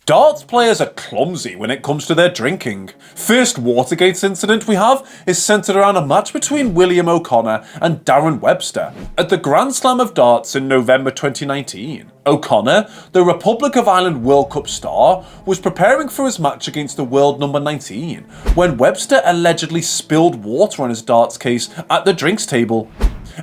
Darts players are clumsy when it comes to their drinking. First Watergate incident we have is centred around a match between William O'Connor and Darren Webster at the Grand Slam of Darts in November 2019. O'Connor, the Republic of Ireland World Cup star, was preparing for his match against the world number 19 when Webster allegedly spilled water on his darts case at the drinks table.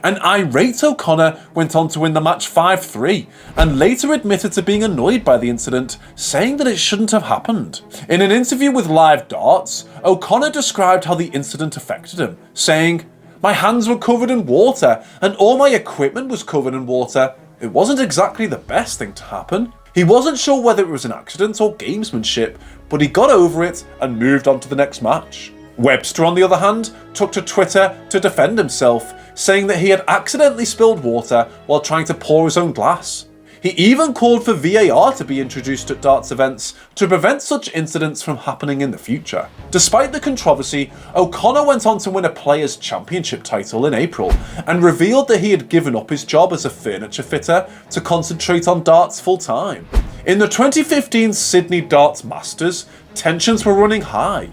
An irate O'Connor went on to win the match 5-3 and later admitted to being annoyed by the incident, saying that it shouldn't have happened. In an interview with Live Darts, O'Connor described how the incident affected him, saying, "My hands were covered in water and all my equipment was covered in water. It wasn't exactly the best thing to happen." He wasn't sure whether it was an accident or gamesmanship, but he got over it and moved on to the next match. Webster, on the other hand, took to Twitter to defend himself, saying that he had accidentally spilled water while trying to pour his own glass. He even called for VAR to be introduced at darts events to prevent such incidents from happening in the future. Despite the controversy, O'Connor went on to win a Players' Championship title in April and revealed that he had given up his job as a furniture fitter to concentrate on darts full-time. In the 2015 Sydney Darts Masters, tensions were running high.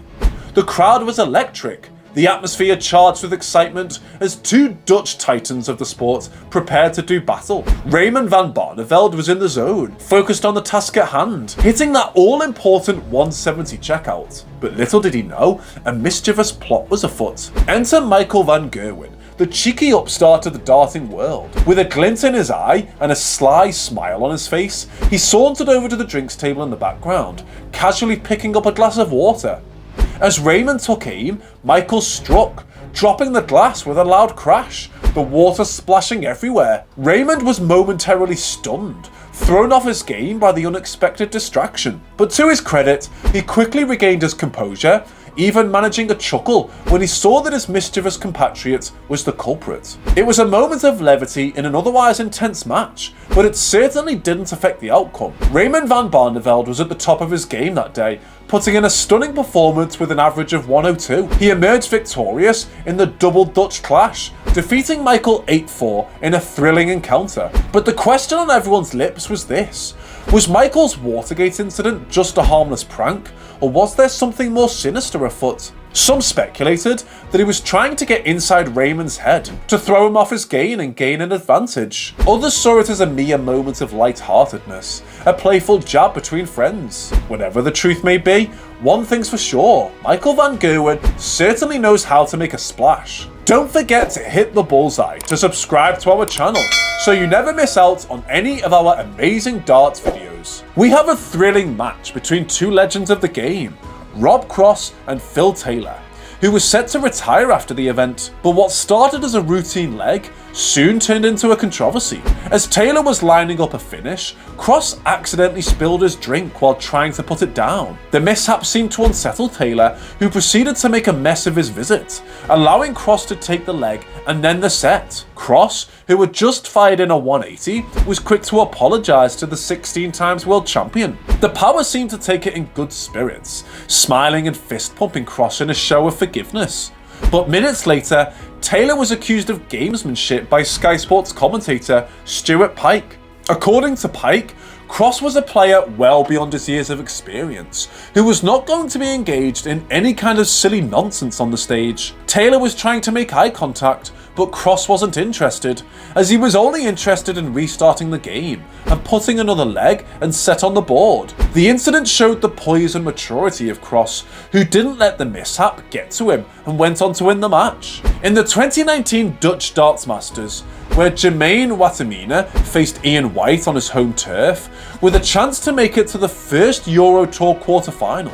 The crowd was electric, the atmosphere charged with excitement as two Dutch titans of the sport prepared to do battle. Raymond van Barneveld was in the zone, focused on the task at hand, hitting that all-important 170 checkout. But little did he know, a mischievous plot was afoot. Enter Michael van Gerwen, the cheeky upstart of the darting world. With a glint in his eye and a sly smile on his face, he sauntered over to the drinks table in the background, casually picking up a glass of water. As Raymond took aim, Michael struck, dropping the glass with a loud crash, the water splashing everywhere. Raymond was momentarily stunned, thrown off his game by the unexpected distraction. But to his credit, he quickly regained his composure, even managing a chuckle when he saw that his mischievous compatriot was the culprit. It was a moment of levity in an otherwise intense match, but it certainly didn't affect the outcome. Raymond van Barneveld was at the top of his game that day, putting in a stunning performance with an average of 102. He emerged victorious in the double Dutch clash, defeating Michael 8-4 in a thrilling encounter. But the question on everyone's lips was this: was Michael's Watergate incident just a harmless prank, or was there something more sinister afoot? Some speculated that he was trying to get inside Raymond's head to throw him off his game and gain an advantage. Others saw it as a mere moment of light-heartedness, a playful jab between friends. Whatever the truth may be, one thing's for sure, Michael van Gerwen certainly knows how to make a splash. Don't forget to hit the bullseye to subscribe to our channel so you never miss out on any of our amazing darts videos. We have a thrilling match between two legends of the game, Rob Cross and Phil Taylor, who was set to retire after the event, but what started as a routine leg soon turned into a controversy. As Taylor was lining up a finish, Cross accidentally spilled his drink while trying to put it down. The mishap seemed to unsettle Taylor, who proceeded to make a mess of his visit, allowing Cross to take the leg and then the set. Cross, who had just fired in a 180, was quick to apologise to the 16 times world champion. The power seemed to take it in good spirits, smiling and fist-pumping Cross in a show of forgiveness. But minutes later, Taylor was accused of gamesmanship by Sky Sports commentator Stuart Pike. According to Pike, Cross was a player well beyond his years of experience, who was not going to be engaged in any kind of silly nonsense on the stage. Taylor was trying to make eye contact, but Cross wasn't interested, as he was only interested in restarting the game and putting another leg and set on the board. The incident showed the poise and maturity of Cross, who didn't let the mishap get to him and went on to win the match. In the 2019 Dutch Darts Masters, where Jermaine Watamina faced Ian White on his home turf, with a chance to make it to the first Euro Tour quarter-final.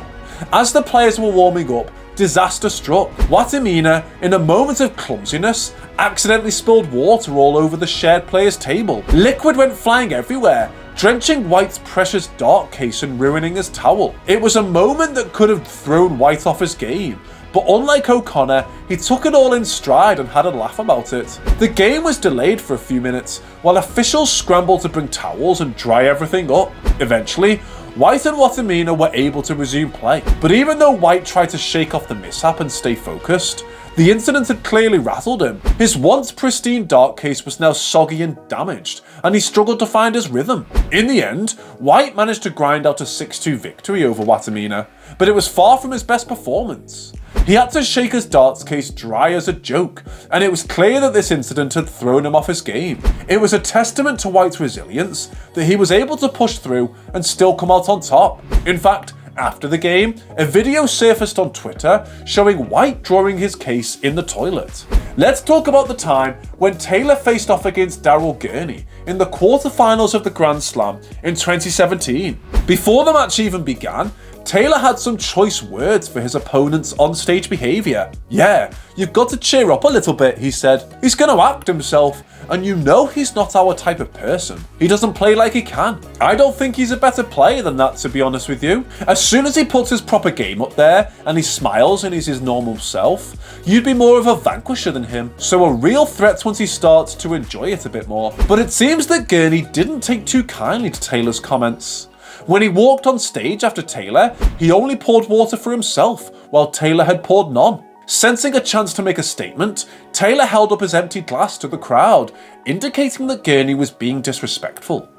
As the players were warming up, disaster struck. Watamina, in a moment of clumsiness, accidentally spilled water all over the shared players' table. Liquid went flying everywhere, drenching White's precious dart case and ruining his towel. It was a moment that could have thrown White off his game, but unlike O'Connor, he took it all in stride and had a laugh about it. The game was delayed for a few minutes while officials scrambled to bring towels and dry everything up. Eventually, White and Watamina were able to resume play, but even though White tried to shake off the mishap and stay focused, The incident had clearly rattled him. His once pristine dart case was now soggy and damaged, and he struggled to find his rhythm. In the end, White managed to grind out a 6-2 victory over Watamina, but it was far from his best performance. He had to shake his darts case dry as a joke, and it was clear that this incident had thrown him off his game. It was a testament to White's resilience that he was able to push through and still come out on top. In fact, after the game, a video surfaced on Twitter showing White drawing his case in the toilet. Let's talk about the time when Taylor faced off against Daryl Gurney in the quarterfinals of the Grand Slam in 2017. Before the match even began, Taylor had some choice words for his opponent's onstage behaviour. "Yeah, you've got to cheer up a little bit," he said. "He's going to act himself, and you know he's not our type of person. He doesn't play like he can. I don't think he's a better player than that, to be honest with you. As soon as he puts his proper game up there, and he smiles and he's his normal self, you'd be more of a vanquisher than him. So a real threat once he starts to enjoy it a bit more." But it seems that Gurney didn't take too kindly to Taylor's comments. When he walked on stage after Taylor, he only poured water for himself, while Taylor had poured none. Sensing a chance to make a statement, Taylor held up his empty glass to the crowd, indicating that Gurney was being disrespectful.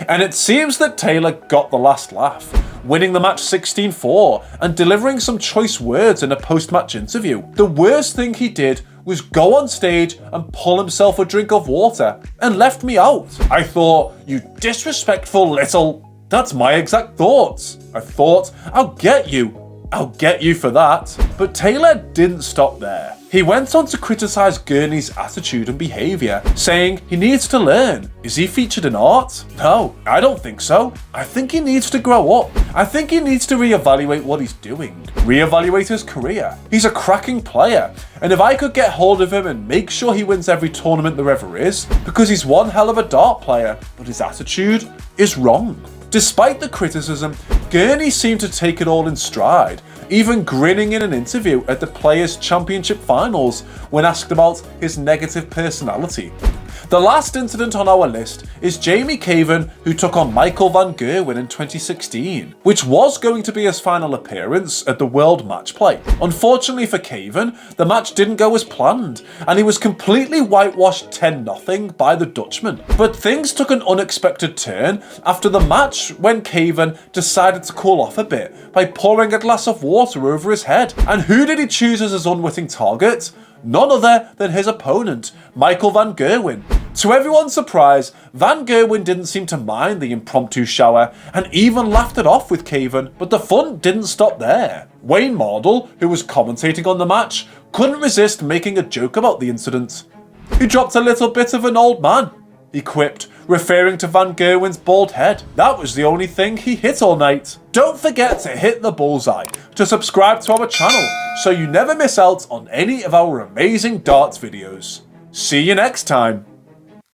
And it seems that Taylor got the last laugh, winning the match 16-4 and delivering some choice words in a post-match interview. The worst thing he did was go on stage and pull himself a drink of water and left me out. I thought, "You disrespectful little..." That's my exact thoughts. I thought, I'll get you for that. But Taylor didn't stop there. He went on to criticise Gurney's attitude and behaviour, saying he needs to learn. Is he featured in art? No, I don't think so. I think he needs to grow up. I think he needs to reevaluate what he's doing. Reevaluate his career. He's a cracking player, and if I could get hold of him and make sure he wins every tournament there ever is, because he's one hell of a dart player, but his attitude is wrong. Despite the criticism, Gurney seemed to take it all in stride, even grinning in an interview at the Players' Championship Finals when asked about his negative personality. The last incident on our list is Jamie Caven, who took on Michael van Gerwen in 2016, which was going to be his final appearance at the World Match Play. Unfortunately for Caven, the match didn't go as planned, and he was completely whitewashed 10-0 by the Dutchman. But things took an unexpected turn after the match when Caven decided to cool off a bit by pouring a glass of water over his head. And who did he choose as his unwitting target? None other than his opponent, Michael van Gerwen. To everyone's surprise, van Gerwen didn't seem to mind the impromptu shower and even laughed it off with Caven, but the fun didn't stop there. Wayne Mardle, who was commentating on the match, couldn't resist making a joke about the incident. "He dropped a little bit of an old man," he quipped, referring to van Gerwen's bald head. That was the only thing he hit all night. Don't forget to hit the bullseye, to subscribe to our channel so you never miss out on any of our amazing darts videos. See you next time.